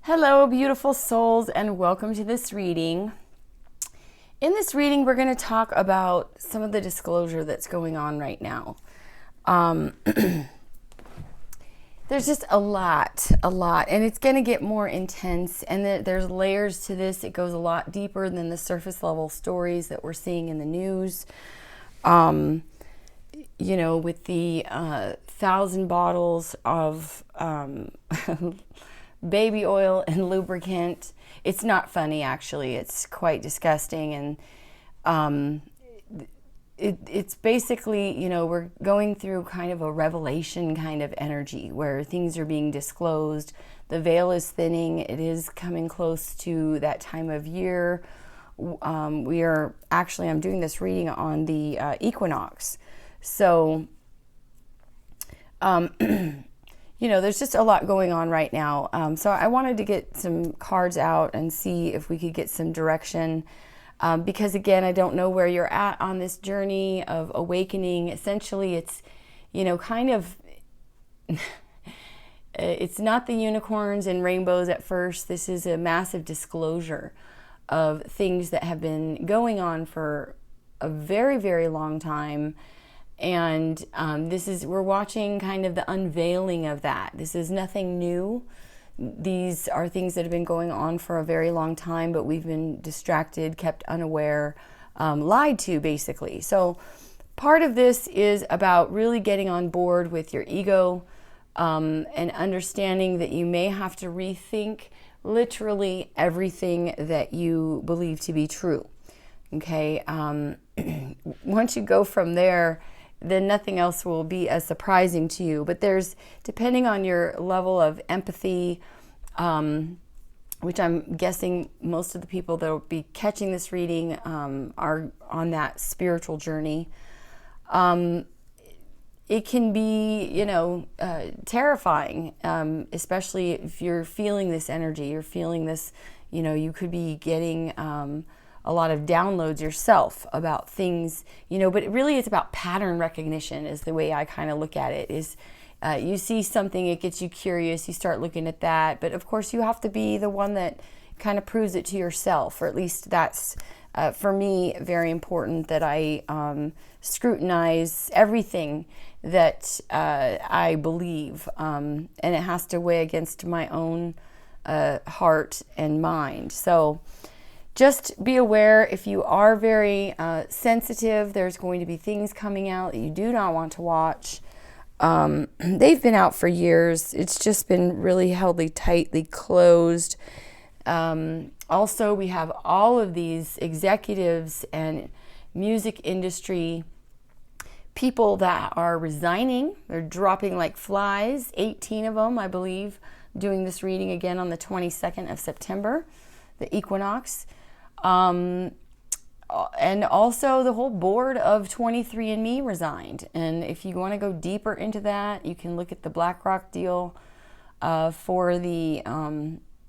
Hello, beautiful souls, and welcome to this reading. In this reading, we're going to talk about some of the disclosure that's going on right now. There's just a lot, and it's going to get more intense, and there's layers to this. It goes a lot deeper than the surface level stories that we're seeing in the news. With the 1,000 bottles of baby oil and lubricant. It's not funny, actually. It's quite disgusting. And it's basically, we're going through kind of a revelation kind of energy where things are being disclosed. The veil is thinning. It is coming close to that time of year. I'm doing this reading on the equinox. So, there's just a lot going on right now. So I wanted to get some cards out and see if we could get some direction. Because again, I don't know where you're at on this journey of awakening. Essentially, it's, it's not the unicorns and rainbows at first. This is a massive disclosure of things that have been going on for a very, very long time. And we're watching kind of the unveiling of that. This is nothing new. These are things that have been going on for a very long time, but we've been distracted, kept unaware, lied to, basically. So part of this is about really getting on board with your ego and understanding that you may have to rethink literally everything that you believe to be true. Okay? Once you go from there, then nothing else will be as surprising to you. But depending on your level of empathy, which I'm guessing most of the people that will be catching this reading are on that spiritual journey. It can be, terrifying, especially if you're feeling this energy, you're feeling this, you could be getting a lot of downloads yourself about things, but really it's about pattern recognition is the way I kind of look at it. Is you see something, it gets you curious, you start looking at that, but of course you have to be the one that kind of proves it to yourself, or at least that's, for me, very important that I scrutinize everything that I believe, and it has to weigh against my own heart and mind. So just be aware, if you are very sensitive, there's going to be things coming out that you do not want to watch. They've been out for years. It's just been really held tightly closed. Also, we have all of these executives and music industry people that are resigning. They're dropping like flies, 18 of them, I believe, doing this reading again on the 22nd of September, the equinox. And also the whole board of 23andMe resigned. And if you want to go deeper into that, you can look at the BlackRock deal for the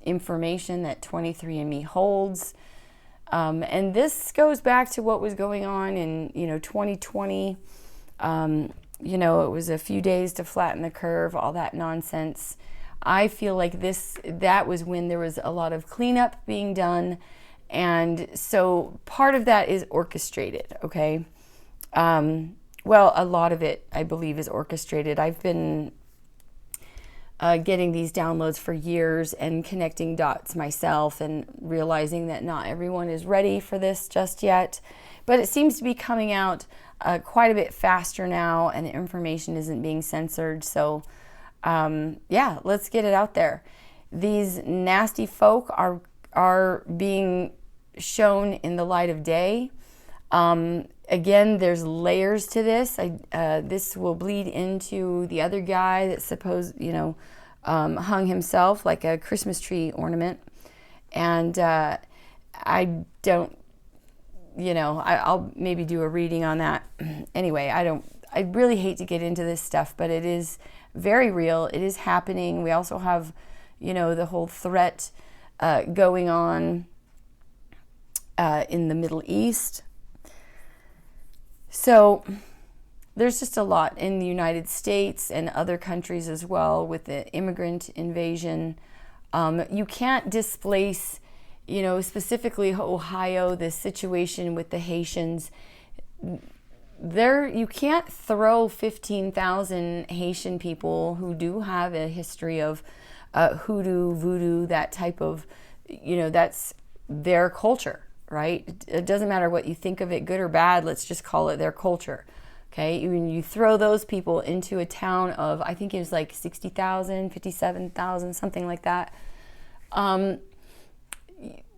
information that 23andMe holds. And this goes back to what was going on in 2020. It was a few days to flatten the curve, all that nonsense. I feel like that was when there was a lot of cleanup being done. And so part of that is orchestrated, okay? A lot of it, I believe, is orchestrated. I've been getting these downloads for years and connecting dots myself and realizing that not everyone is ready for this just yet. But it seems to be coming out quite a bit faster now, and the information isn't being censored. So, let's get it out there. These nasty folk are being shown in the light of day. Again, there's layers to this. This will bleed into the other guy that hung himself like a Christmas tree ornament. And I'll maybe do a reading on that. Anyway, I really hate to get into this stuff, but it is very real. It is happening. We also have, the whole threat going on in the Middle East. So there's just a lot in the United States and other countries as well with the immigrant invasion. You can't displace, you know, specifically Ohio, this situation with the Haitians. There, you can't throw 15,000 Haitian people who do have a history of hoodoo, voodoo, that type of, you know, that's their culture, right? It doesn't matter what you think of it, good or bad, let's just call it their culture. Okay, when you throw those people into a town of, I think it was like 60,000, 57,000, something like that,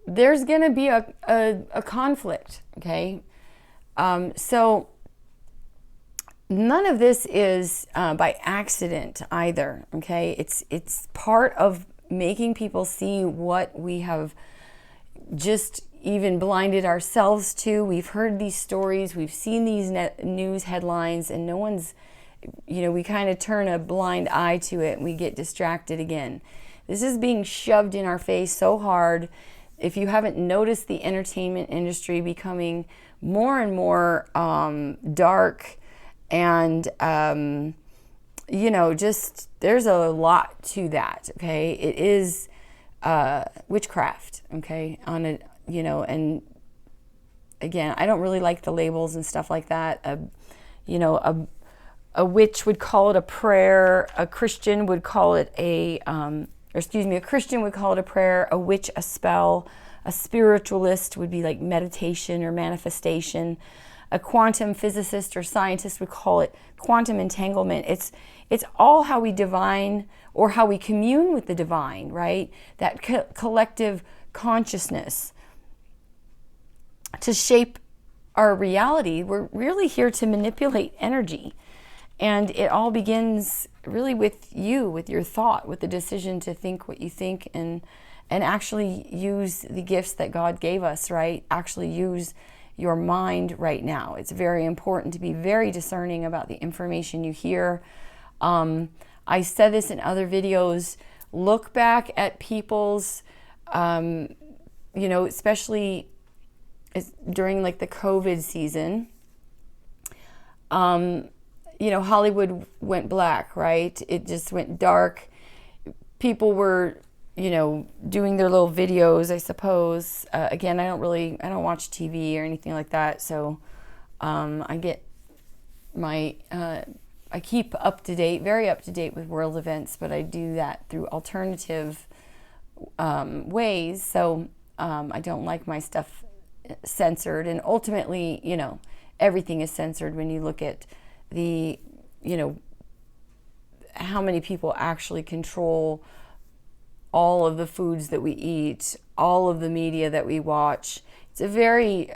there's going to be a conflict, okay? So none of this is by accident either, okay? It's part of making people see what we have just even blinded ourselves to. We've heard these stories, we've seen these news headlines, and no one's, you know, we kind of turn a blind eye to it and we get distracted again. This is being shoved in our face so hard. If you haven't noticed the entertainment industry becoming more and more dark and, you know, just there's a lot to that, okay? It is witchcraft, okay, on a, you know, and again, I don't really like the labels and stuff like that. You know, a witch would call it a prayer, a Christian would call it a Christian would call it a prayer, a witch a spell, a spiritualist would be like meditation or manifestation, a quantum physicist or scientist would call it quantum entanglement. It's all how we divine or how we commune with the divine, right? That collective consciousness to shape our reality. We're really here to manipulate energy. And it all begins really with you, with your thought, with the decision to think what you think and actually use the gifts that God gave us, right? Actually use your mind right now. It's very important to be very discerning about the information you hear. I said this in other videos. Look back at people's, you know, especially during like the COVID season. You know, Hollywood went black, right? It just went dark. People were, you know, doing their little videos, I suppose. Again, I don't watch TV or anything like that. So I get my, I keep up to date, very up to date with world events, but I do that through alternative ways. So I don't like my stuff censored. And ultimately, you know, everything is censored when you look at the, you know, how many people actually control all of the foods that we eat, all of the media that we watch. It's a very,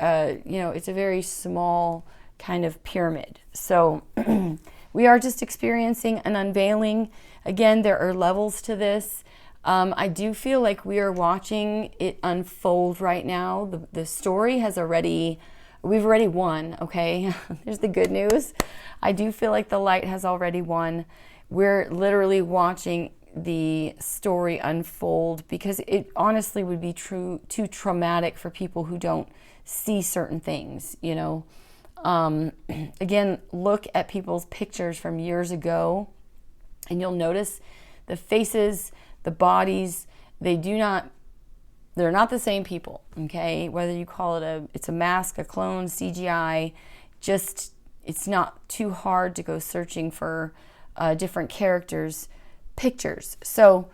you know, it's a very small kind of pyramid. So we are just experiencing an unveiling. Again, there are levels to this. I do feel like we are watching it unfold right now. The story has already, we've already won, okay? There's the good news. I do feel like the light has already won. We're literally watching the story unfold because it honestly would be too traumatic for people who don't see certain things, you know. Again, look at people's pictures from years ago and you'll notice the faces, the bodies, they're not the same people, okay? Whether you call it it's a mask, a clone, CGI, just, it's not too hard to go searching for different characters' pictures. So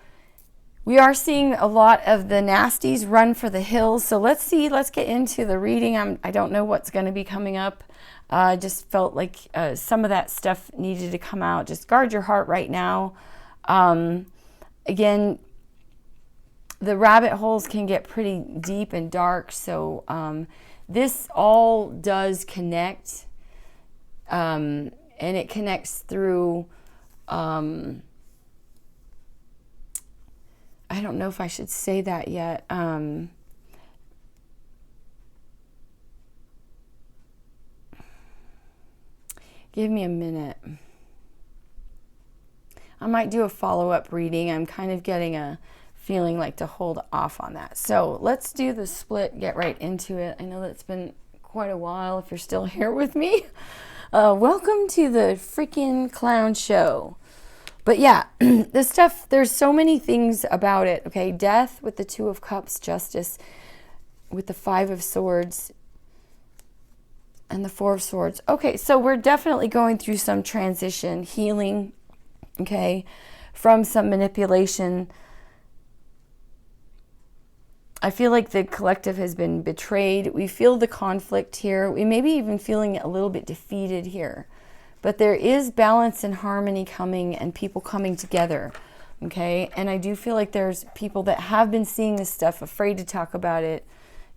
we are seeing a lot of the nasties run for the hills. So let's get into the reading. I don't know what's going to be coming up. I just felt like some of that stuff needed to come out. Just guard your heart right now. Again, the rabbit holes can get pretty deep and dark. So this all does connect. And it connects through, I don't know if I should say that yet. Give me a minute. I might do a follow-up reading. I'm kind of getting a feeling like to hold off on that. So let's do the split, get right into it. I know that's been quite a while if you're still here with me. Welcome to the freaking clown show. But yeah, this stuff, there's so many things about it, okay? Death with the Two of Cups, Justice with the Five of Swords, and the Four of Swords. Okay, so we're definitely going through some transition, healing, okay, from some manipulation. I feel like the collective has been betrayed. We feel the conflict here. We may be even feeling a little bit defeated here. But there is balance and harmony coming and people coming together, okay? And I do feel like there's people that have been seeing this stuff, afraid to talk about it.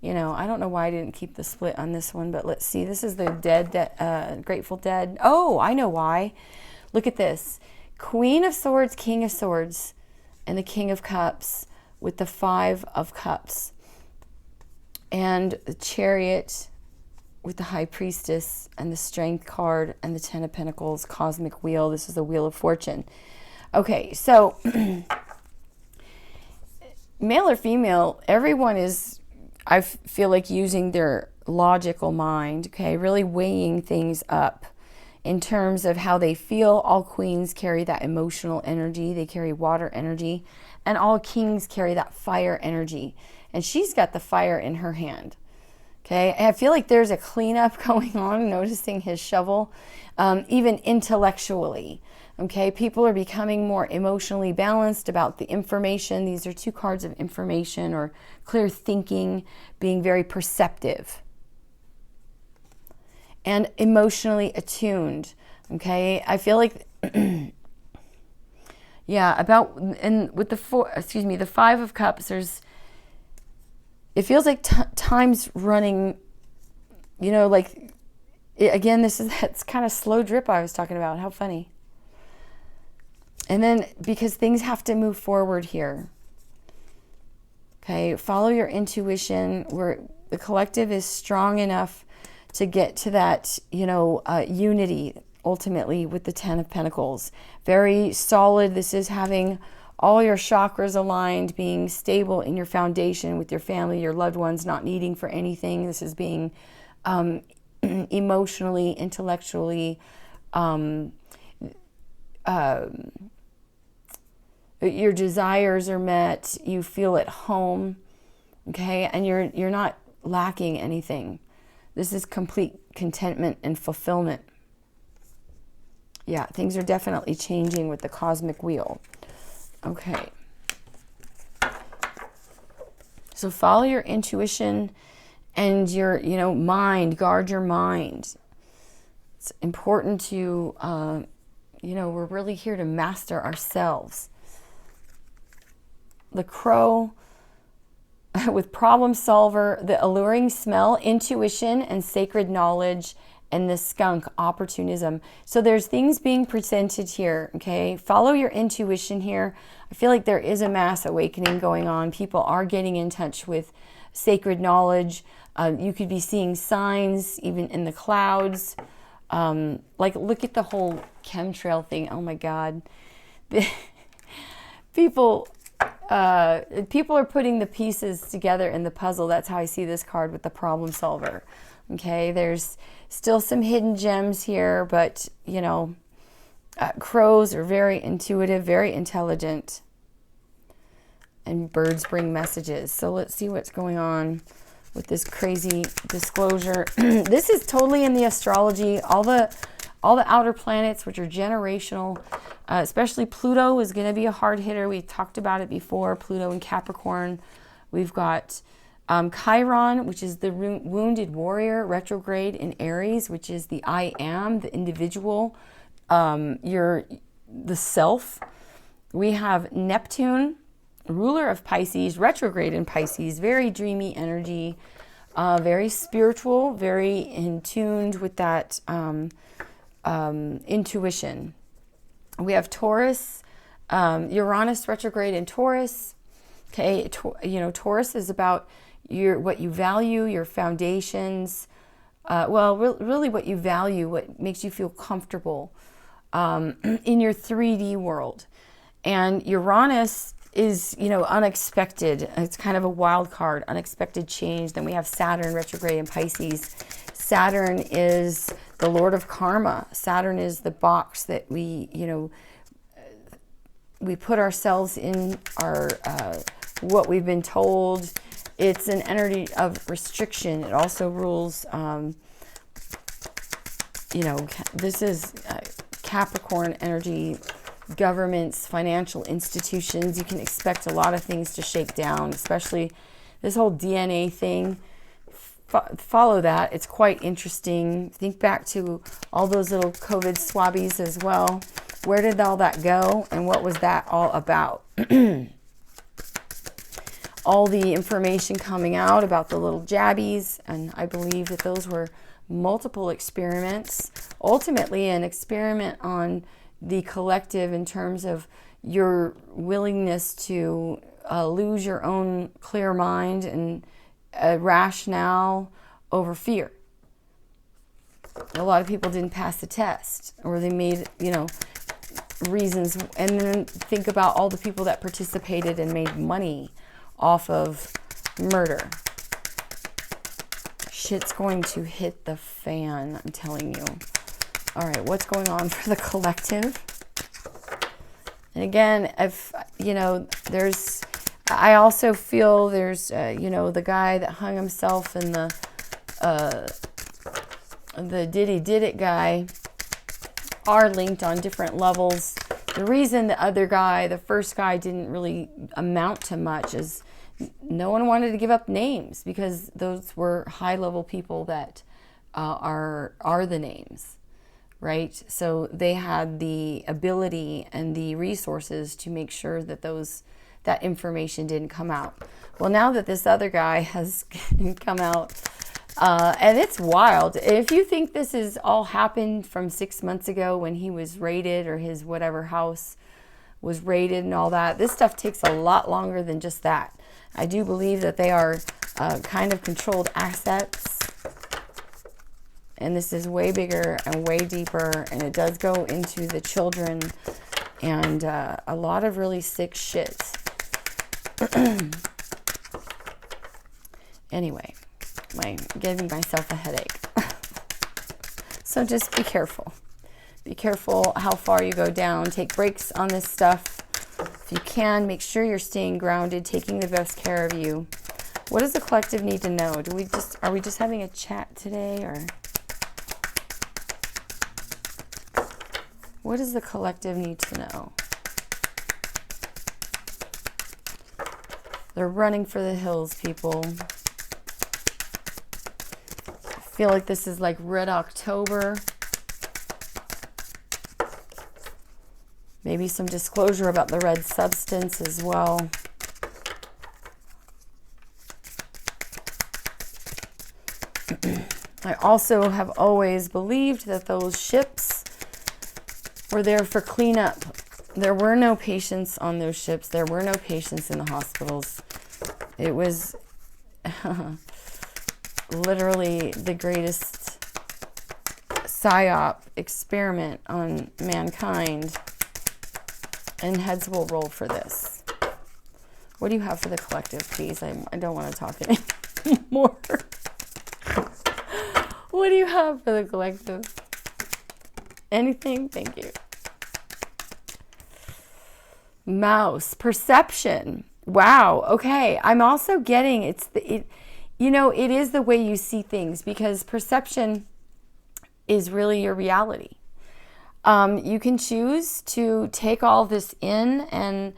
You know, I don't know why I didn't keep the split on this one, but let's see. This is the Grateful Dead. Oh, I know why. Look at this. Queen of Swords, King of Swords, and the King of Cups with the Five of Cups. And the Chariot with the High Priestess and the Strength card and the Ten of Pentacles, Cosmic Wheel. This is the Wheel of Fortune. Okay, so male or female, everyone is, I feel like, using their logical mind, okay, really weighing things up in terms of how they feel. All queens carry that emotional energy. They carry water energy. And all kings carry that fire energy. And she's got the fire in her hand. Okay, and I feel like there's a cleanup going on, noticing his shovel, even intellectually. Okay, people are becoming more emotionally balanced about the information. These are two cards of information or clear thinking, being very perceptive and emotionally attuned. Okay, I feel like, yeah, and with the the Five of Cups, it feels like time's running, you know, like, again, that's kind of slow drip I was talking about. How funny. And then, because things have to move forward here. Okay, follow your intuition. The collective is strong enough to get to that, you know, unity, ultimately, with the Ten of Pentacles. Very solid. This is having all your chakras aligned, being stable in your foundation with your family, your loved ones, not needing for anything. This is being emotionally, intellectually, your desires are met. You feel at home, okay, and you're not lacking anything. This is complete contentment and fulfillment. Yeah, things are definitely changing with the Cosmic Wheel. Okay. So follow your intuition and your, you know, mind. Guard your mind. It's important to, you know, we're really here to master ourselves. The Crow with Problem Solver, the Alluring Smell, Intuition and Sacred Knowledge, and the Skunk, Opportunism. So there's things being presented here, okay? Follow your intuition here. I feel like there is a mass awakening going on. People are getting in touch with sacred knowledge. You could be seeing signs even in the clouds. Like, look at the whole chemtrail thing. Oh my God. People are putting the pieces together in the puzzle. That's how I see this card with the Problem Solver. Okay, there's still some hidden gems here, but, you know, crows are very intuitive, very intelligent, and birds bring messages. So let's see what's going on with this crazy disclosure. This is totally in the astrology. All the outer planets, which are generational, especially Pluto is going to be a hard hitter. We talked about it before. Pluto in Capricorn. We've got Chiron, which is the wounded warrior, retrograde in Aries, which is the I am, the individual, the self. We have Neptune, ruler of Pisces, retrograde in Pisces, very dreamy energy, very spiritual, very in tuned with that intuition. We have Taurus, Uranus retrograde in Taurus. Okay, you know, Taurus is about what you value, your foundations. Really what you value, what makes you feel comfortable in your 3D world. And Uranus is, you know, unexpected. It's kind of a wild card, unexpected change. Then we have Saturn retrograde in Pisces. Saturn is the Lord of Karma. Saturn is the box that we, you know, we put ourselves in our what we've been told. It's an energy of restriction. It also rules, this is Capricorn energy, governments, financial institutions. You can expect a lot of things to shake down, especially this whole DNA thing. Follow that. It's quite interesting. Think back to all those little COVID swabbies as well. Where did all that go? And what was that all about? All the information coming out about the little jabbies. And I believe that those were multiple experiments. Ultimately, an experiment on the collective in terms of your willingness to lose your own clear mind and rationale over fear. A lot of people didn't pass the test, or they made, reasons. And then think about all the people that participated and made money off of murder. Shit's going to hit the fan, I'm telling you. All right, what's going on for the collective? And again, I also feel there's, the guy that hung himself and the Diddy Did It guy are linked on different levels. The reason the other guy, the first guy, didn't really amount to much is no one wanted to give up names, because those were high-level people that are the names, right? So they had the ability and the resources to make sure that that information didn't come out. Well, now that this other guy has come out, and it's wild. If you think this is all happened from 6 months ago when he was raided, or his whatever house was raided and all that, this stuff takes a lot longer than just that. I do believe that they are kind of controlled assets. And this is way bigger and way deeper. And it does go into the children and a lot of really sick shit. Anyway, I'm giving myself a headache. So just be careful. Be careful how far you go down. Take breaks on this stuff. If you can, make sure you're staying grounded, taking the best care of you. What does the collective need to know? Are we just having a chat today, or what does the collective need to know? They're running for the hills, people. I feel like this is like Red October. Maybe some disclosure about the red substance as well. I also have always believed that those ships were there for cleanup. There were no patients on those ships. There were no patients in the hospitals. It was literally the greatest psyop experiment on mankind. And heads will roll for this. What do you have for the collective, please? I don't want to talk anymore. What do you have for the collective? Anything? Thank you. Mouse. Perception. Wow. Okay. I'm also getting it is the way you see things, because perception is really your reality. You can choose to take all this in and,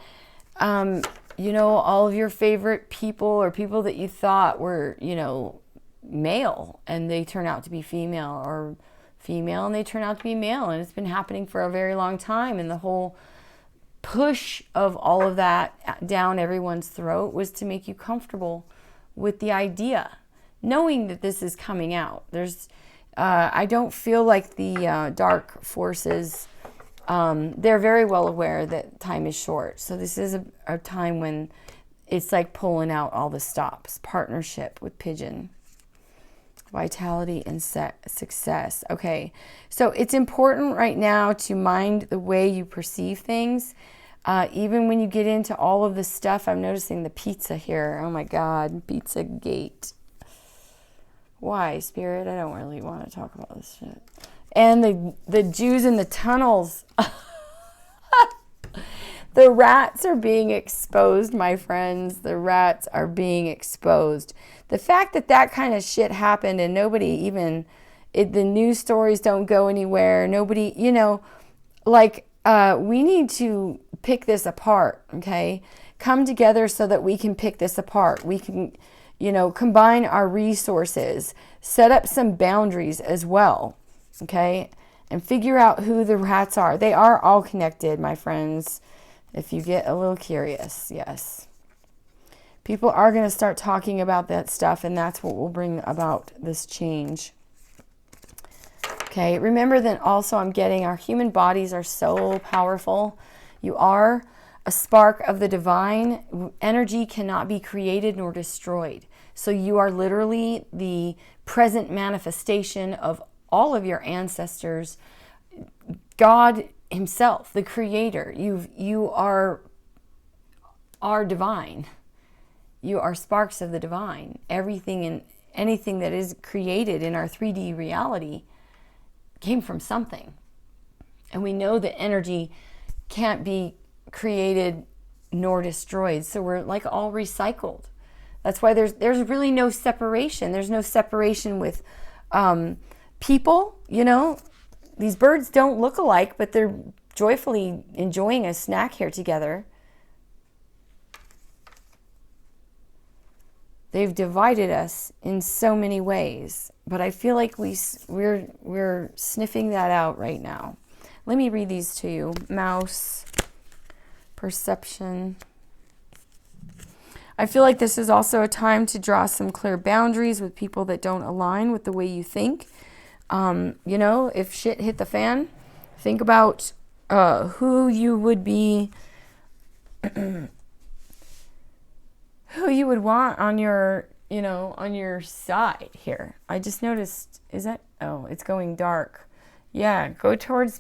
all of your favorite people, or people that you thought were, male, and they turn out to be female, or female and they turn out to be male. And it's been happening for a very long time. And the whole push of all of that down everyone's throat was to make you comfortable with the idea, knowing that this is coming out. I don't feel like the dark forces, they're very well aware that time is short. So this is a time when it's like pulling out all the stops. Partnership with Pigeon. Vitality and success. Okay, so it's important right now to mind the way you perceive things. Even when you get into all of this stuff, I'm noticing the pizza here. Oh my God, Pizza Gate. Why, Spirit? I don't really want to talk about this shit. And the Jews in the tunnels. The rats are being exposed, my friends. The rats are being exposed. The fact that that kind of shit happened and nobody even, the news stories don't go anywhere. Nobody, you know, like, we need to pick this apart, okay? Come together so that we can pick this apart. We can, you know, combine our resources, set up some boundaries as well, okay? And figure out who the rats are. They are all connected, my friends, if you get a little curious, yes. People are going to start talking about that stuff, and that's what will bring about this change. Okay, remember that also I'm getting our human bodies are so powerful. You are a spark of the divine. Energy cannot be created nor destroyed. So you are literally the present manifestation of all of your ancestors, God himself, the creator. You are divine. You are sparks of the divine. Everything and anything that is created in our 3D reality came from something. And we know that energy can't be created nor destroyed. So we're like all recycled. That's why there's really no separation. There's no separation with people, you know. These birds don't look alike, but they're joyfully enjoying a snack here together. They've divided us in so many ways, but I feel like we're sniffing that out right now. Let me read these to you. Mouse, perception. I feel like this is also a time to draw some clear boundaries with people that don't align with the way you think. You know, if shit hit the fan, think about who you would be, who you would want on your, you know, on your side here. I just noticed, is that, oh, it's going dark. Yeah, go towards